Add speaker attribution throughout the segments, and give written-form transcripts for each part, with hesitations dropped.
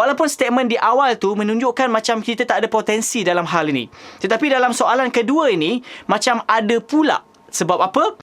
Speaker 1: Walaupun statement di awal tu menunjukkan macam kita tak ada potensi dalam hal ini. Tetapi dalam soalan kedua ini, macam ada pula. Sebab apa?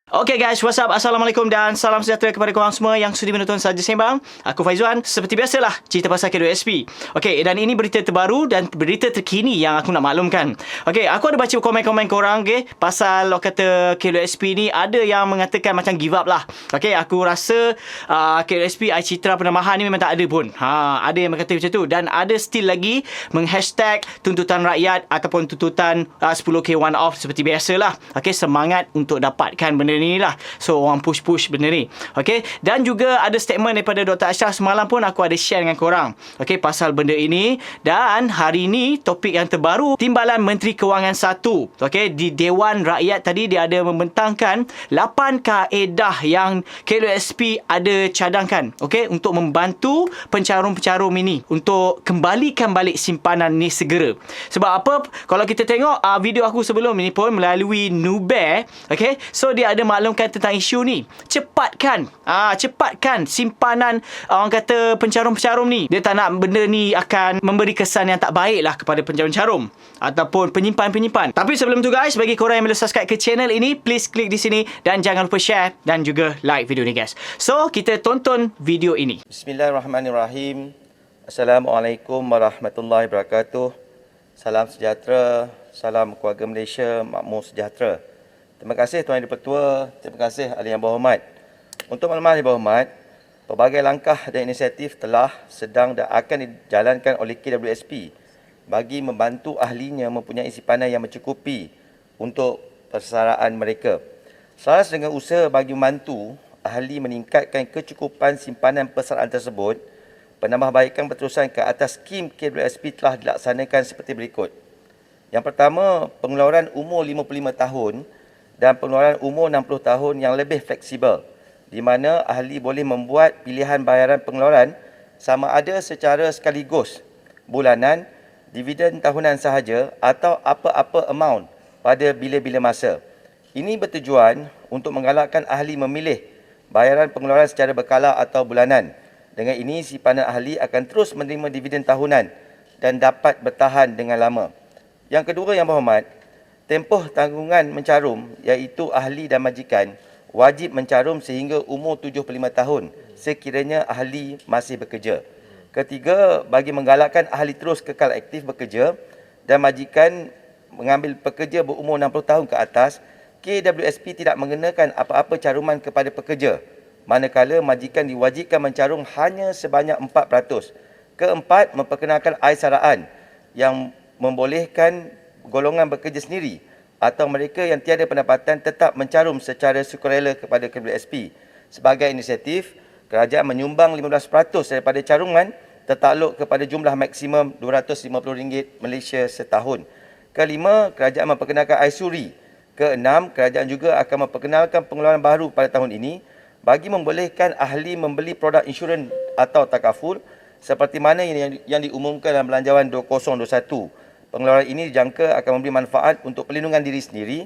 Speaker 1: Okay guys, what's up? Assalamualaikum dan salam sejahtera kepada korang semua yang sudi menonton Saja Sembang. Aku Faizuan. Seperti biasalah, cerita pasal K2SP. Okay, dan ini berita terbaru dan berita terkini yang aku nak maklumkan. Okay, aku ada baca komen-komen korang, okay, pasal kata K2SP ni ada yang mengatakan macam give up lah. Okay, aku rasa K2SP, Citra Penamahan ni memang tak ada pun. Ada yang berkata macam tu. Dan ada still lagi meng-hashtag tuntutan rakyat ataupun tuntutan 10K one off seperti biasalah. Okay, semangat untuk dapatkan benda ni lah. So orang push benda ni. Okay. Dan juga ada statement daripada Dr. Ashraf semalam pun aku ada share dengan korang. Okay, pasal benda ini. Dan hari ni topik yang terbaru, Timbalan Menteri Kewangan 1. Okay, di Dewan Rakyat tadi dia ada membentangkan 8 kaedah yang K2SP ada cadangkan. Okay, untuk membantu pencarum-pencarum ini untuk kembalikan balik simpanan ni segera. Sebab apa? Kalau kita tengok video aku sebelum ni pun melalui Nubear. Okay, so dia ada maklumkan tentang isu ni. Cepatkan simpanan orang kata pencarum-pencarum ni. Dia tak nak benda ni akan memberi kesan yang tak baik lah kepada pencarum-pencarum ataupun penyimpan-penyimpan. Tapi sebelum tu guys, bagi korang yang belum subscribe ke channel ini, please klik di sini dan jangan lupa share dan juga like video ni guys. So kita tonton video ini.
Speaker 2: Bismillahirrahmanirrahim. Assalamualaikum warahmatullahi wabarakatuh. Salam sejahtera, salam keluarga Malaysia, makmur sejahtera. Terima kasih Tuan Yang Dipertua, terima kasih Ahli Yang Berhormat. Untuk maklumat Ahli Berhormat, pelbagai langkah dan inisiatif telah, sedang dan akan dijalankan oleh KWSP bagi membantu ahlinya mempunyai simpanan yang mencukupi untuk persaraan mereka. Selaras dengan usaha bagi membantu ahli meningkatkan kecukupan simpanan persaraan tersebut, penambahbaikan berterusan ke atas skim KWSP telah dilaksanakan seperti berikut. Yang pertama, pengeluaran umur 55 tahun dan pengeluaran umur 60 tahun yang lebih fleksibel, di mana ahli boleh membuat pilihan bayaran pengeluaran sama ada secara sekaligus, bulanan, dividen tahunan sahaja atau apa-apa amount pada bila-bila masa. Ini bertujuan untuk menggalakkan ahli memilih bayaran pengeluaran secara berkala atau bulanan. Dengan ini, simpanan ahli akan terus menerima dividen tahunan dan dapat bertahan dengan lama. Yang kedua Yang Berhormat, tempoh tanggungan mencarum iaitu ahli dan majikan wajib mencarum sehingga umur 75 tahun sekiranya ahli masih bekerja. Ketiga, bagi menggalakkan ahli terus kekal aktif bekerja dan majikan mengambil pekerja berumur 60 tahun ke atas, KWSP tidak mengenakan apa-apa caruman kepada pekerja, manakala majikan diwajibkan mencarum hanya sebanyak 4%. Keempat, memperkenalkan aisaraan yang membolehkan golongan bekerja sendiri atau mereka yang tiada pendapatan tetap mencarum secara sukarela kepada KWSP. Sebagai inisiatif, kerajaan menyumbang 15% daripada caruman tertakluk kepada jumlah maksimum RM250 Malaysia setahun. Kelima, kerajaan memperkenalkan aisuri. Keenam, kerajaan juga akan memperkenalkan pengeluaran baru pada tahun ini bagi membolehkan ahli membeli produk insurans atau takaful seperti mana yang diumumkan dalam Belanjawan 2021. Pengeluaran ini dijangka akan memberi manfaat untuk perlindungan diri sendiri,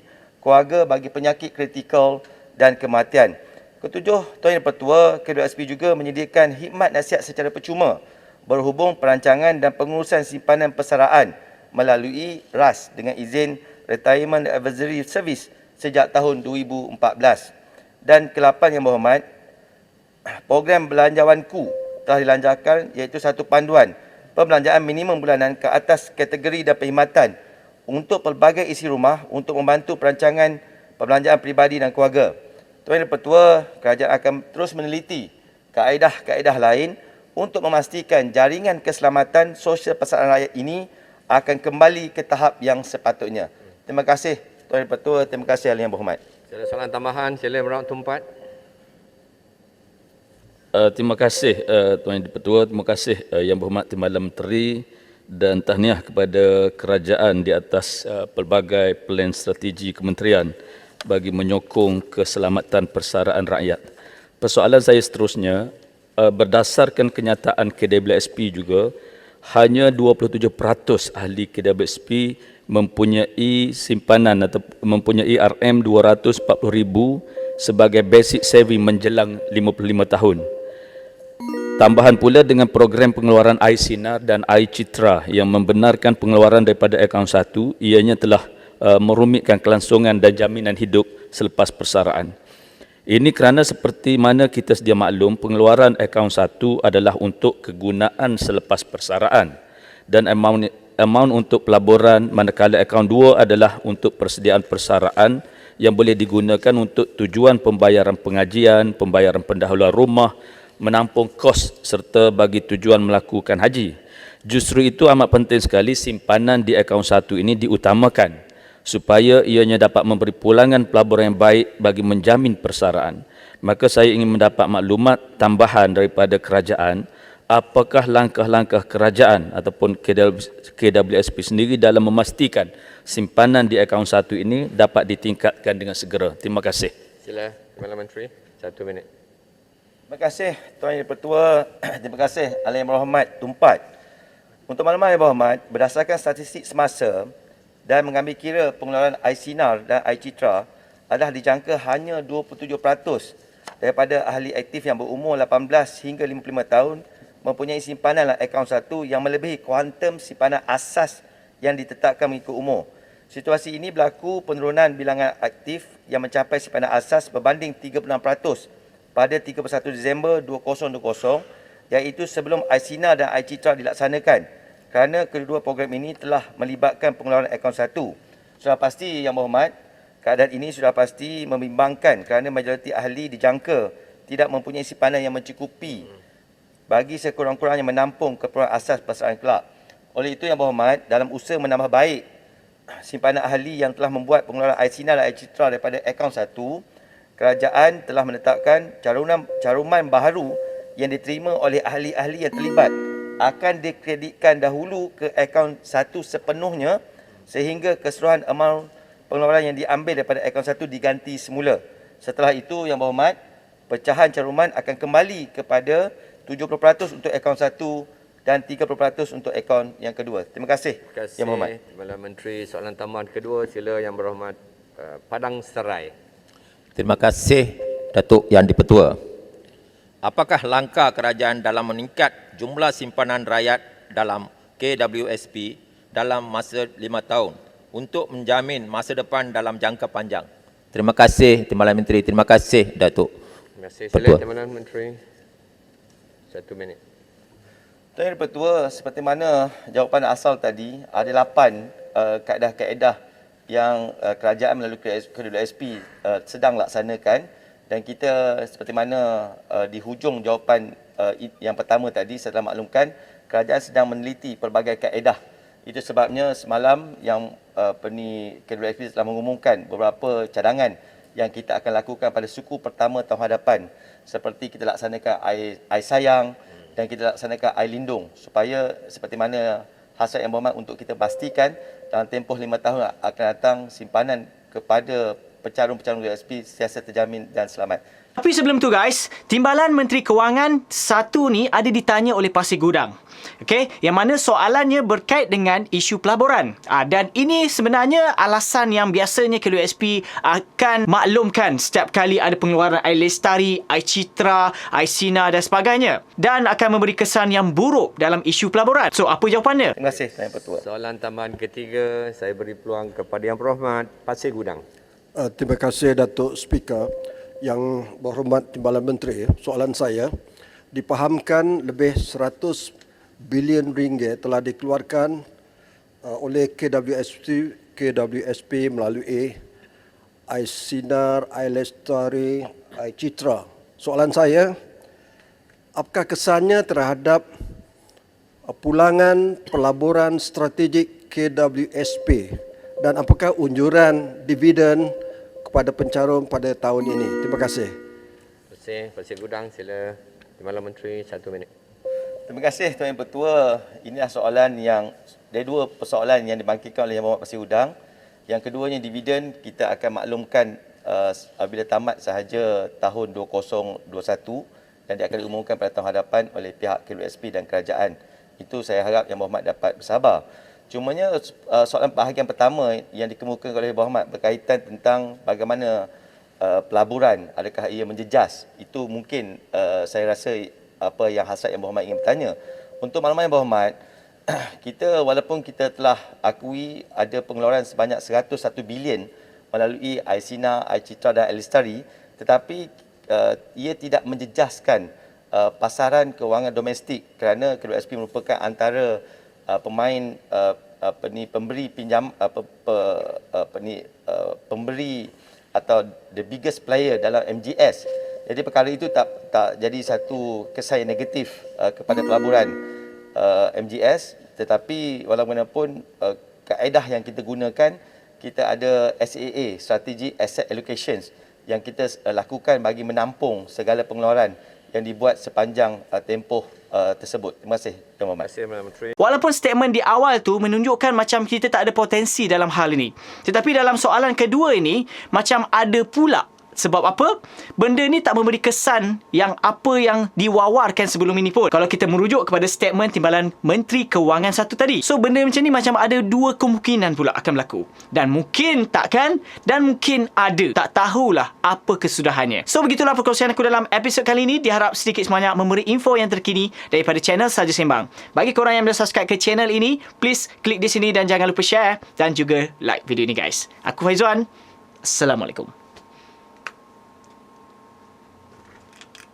Speaker 2: keluarga bagi penyakit kritikal dan kematian. Ketujuh, Tuan Yang Dipertua, KWSP juga menyediakan khidmat nasihat secara percuma berhubung perancangan dan pengurusan simpanan persaraan melalui RAS dengan izin Retirement Advisory Service sejak tahun 2014. Dan ke-8 Yang Berhormat, program Belanjawanku telah dilancarkan iaitu satu panduan pembelanjaan minimum bulanan ke atas kategori dan perkhidmatan untuk pelbagai isi rumah untuk membantu perancangan perbelanjaan peribadi dan keluarga. Tuan Yang Dipertua, kerajaan akan terus meneliti kaedah-kaedah lain untuk memastikan jaringan keselamatan sosial persaraan rakyat ini akan kembali ke tahap yang sepatutnya. Terima kasih Tuan Yang Dipertua, terima kasih Ahli Yang Berhormat.
Speaker 3: Ada soalan tambahan, sila berawak tempat.
Speaker 4: Terima kasih Tuan Yang Dipertua, terima kasih Yang Berhormat Timbalan Menteri dan tahniah kepada kerajaan di atas pelbagai plan strategi kementerian bagi menyokong keselamatan persaraan rakyat. Persoalan saya seterusnya, berdasarkan kenyataan KWSP juga, hanya 27% ahli KWSP mempunyai simpanan atau mempunyai RM 240,000 sebagai basic saving menjelang 55 tahun. Tambahan pula dengan program pengeluaran iSinar dan iCitra yang membenarkan pengeluaran daripada akaun satu, ianya telah merumitkan kelangsungan dan jaminan hidup selepas persaraan. Ini kerana seperti mana kita sedia maklum, pengeluaran akaun satu adalah untuk kegunaan selepas persaraan dan amount untuk pelaburan, manakala akaun dua adalah untuk persediaan persaraan yang boleh digunakan untuk tujuan pembayaran pengajian, pembayaran pendahuluan rumah, menampung kos serta bagi tujuan melakukan haji. Justru itu amat penting sekali simpanan di akaun satu ini diutamakan supaya ianya dapat memberi pulangan pelaburan yang baik bagi menjamin persaraan. Maka saya ingin mendapat maklumat tambahan daripada kerajaan, apakah langkah-langkah kerajaan ataupun KWSP sendiri dalam memastikan simpanan di akaun satu ini dapat ditingkatkan dengan segera. Terima kasih.
Speaker 3: Sila, Timbalan Menteri, 1 minit.
Speaker 2: Terima kasih Tuan Yang Dipertua. Terima kasih Ahli Yang Berhormat Tumpat. Untuk makluman Yang Berhormat, berdasarkan statistik semasa dan mengambil kira pengeluaran iSinar dan iCitra adalah dijangka hanya 27% daripada ahli aktif yang berumur 18 hingga 55 tahun mempunyai simpanan dalam akaun satu yang melebihi kuantum simpanan asas yang ditetapkan mengikut umur. Situasi ini berlaku penurunan bilangan aktif yang mencapai simpanan asas berbanding 36% pada 31 Disember 2020, iaitu sebelum iSinar dan iCitra dilaksanakan, kerana kedua program ini telah melibatkan pengeluaran akaun satu. Sudah pasti Yang Berhormat, keadaan ini sudah pasti membimbangkan kerana majoriti ahli dijangka tidak mempunyai simpanan yang mencukupi bagi sekurang-kurangnya menampung keperluan asas persaraan kelak. Oleh itu Yang Berhormat, dalam usaha menambah baik simpanan ahli yang telah membuat pengeluaran iSinar dan iCitra daripada akaun satu, kerajaan telah menetapkan caruman baharu yang diterima oleh ahli-ahli yang terlibat akan dikreditkan dahulu ke akaun satu sepenuhnya sehingga keseluruhan amount pengeluaran yang diambil daripada akaun satu diganti semula. Setelah itu Yang Berhormat, pecahan caruman akan kembali kepada 70% untuk akaun satu dan 30% untuk akaun yang kedua. Terima kasih,
Speaker 3: Terima kasih
Speaker 2: Yang Berhormat.
Speaker 3: Timbalan Menteri. Soalan tambahan kedua, sila Yang Berhormat Padang Serai.
Speaker 5: Terima kasih Datuk Yang Dipertua. Apakah langkah kerajaan dalam meningkat jumlah simpanan rakyat dalam KWSP dalam masa 5 tahun untuk menjamin masa depan dalam jangka panjang? Terima kasih Timbalan Menteri. Terima kasih Datuk.
Speaker 3: Terima kasih.
Speaker 5: Pertua.
Speaker 3: Sila Timbalan Menteri, 1 minit.
Speaker 2: Tuan Yang Dipertua, seperti mana jawapan asal tadi, ada 8 kaedah-kaedah yang kerajaan melalui KWSP sedang laksanakan, dan kita seperti mana di hujung jawapan yang pertama tadi saya telah maklumkan, kerajaan sedang meneliti pelbagai kaedah. Itu sebabnya semalam yang KWSP telah mengumumkan beberapa cadangan yang kita akan lakukan pada suku pertama tahun hadapan, seperti kita laksanakan air sayang dan kita laksanakan air lindung, supaya seperti mana hasrat Yang Berhormat untuk kita pastikan dalam tempoh 5 tahun akan datang simpanan kepada pecarum-pecarum KWSP sentiasa terjamin dan selamat.
Speaker 1: Tapi sebelum tu guys, Timbalan Menteri Kewangan satu ni ada ditanya oleh Pasir Gudang. Okey, yang mana soalannya berkait dengan isu pelaburan. Dan ini sebenarnya alasan yang biasanya KWSP akan maklumkan setiap kali ada pengeluaran air lestari, air citra, air sinar dan sebagainya. Dan akan memberi kesan yang buruk dalam isu pelaburan. So, apa jawapannya?
Speaker 2: Terima kasih Tuan Yang Pertua.
Speaker 3: Soalan tambahan ketiga, saya beri peluang kepada Yang Berhormat Pasir Gudang.
Speaker 6: Terima kasih Datuk Speaker. Yang Berhormat Timbalan Menteri, soalan saya, dipahamkan lebih 100 bilion ringgit telah dikeluarkan oleh KWSP melalui iSinar, iLestari, iCitra. Soalan saya, apakah kesannya terhadap pulangan pelaburan strategik KWSP dan apakah unjuran dividen kepada pencarum pada tahun ini? Terima kasih.
Speaker 3: Terima kasih. Pasir Gudang, sila Timbalan Menteri, 1 minit.
Speaker 2: Terima kasih Tuan Yang Pertua. Inilah soalan yang, ada dua persoalan yang dibangkitkan oleh Yang Berhormat Pasir Gudang. Yang keduanya dividen, kita akan maklumkan apabila tamat sahaja tahun 2021 dan dia akan diumumkan pada tahun hadapan oleh pihak KWSP dan kerajaan. Itu saya harap Yang Berhormat dapat bersabar. Cumanya soalan bahagian pertama yang dikemukakan oleh Berhormat berkaitan tentang bagaimana pelaburan, adakah ia menjejas? Itu mungkin saya rasa apa yang hasrat yang Berhormat ingin bertanya. Untuk makluman yang Berhormat, kita walaupun kita telah akui ada pengeluaran sebanyak 101 bilion melalui Aisina, Aicitra dan Elistari, tetapi ia tidak menjejaskan pasaran kewangan domestik kerana KWSP merupakan antara pemain pemberi pinjam pemberi atau the biggest player dalam MGS. Jadi perkara itu tak jadi satu kesan yang negatif kepada pelaburan MGS, tetapi walaupun kaedah yang kita gunakan, kita ada SAA, Strategic Asset Allocations, yang kita lakukan bagi menampung segala pengeluaran yang dibuat sepanjang tempoh tersebut. Terima kasih, Tuan Mohamad.
Speaker 3: Terima kasih, Perdana Menteri.
Speaker 1: Walaupun statement di awal tu menunjukkan macam kita tak ada potensi dalam hal ini. Tetapi dalam soalan kedua ini, macam ada pula. Sebab apa? Benda ni tak memberi kesan yang apa yang diwawarkan sebelum ini pun. Kalau kita merujuk kepada statement Timbalan Menteri Kewangan satu tadi. So, benda macam ni macam ada dua kemungkinan pula akan berlaku. Dan mungkin takkan, dan mungkin ada. Tak tahulah apa kesudahannya. So, begitulah perkongsian aku dalam episod kali ini. Diharap sedikit sebanyak memberi info yang terkini daripada channel Saja Sembang. Bagi korang yang belum subscribe ke channel ini, please klik di sini dan jangan lupa share dan juga like video ini guys. Aku Faizuan. Assalamualaikum.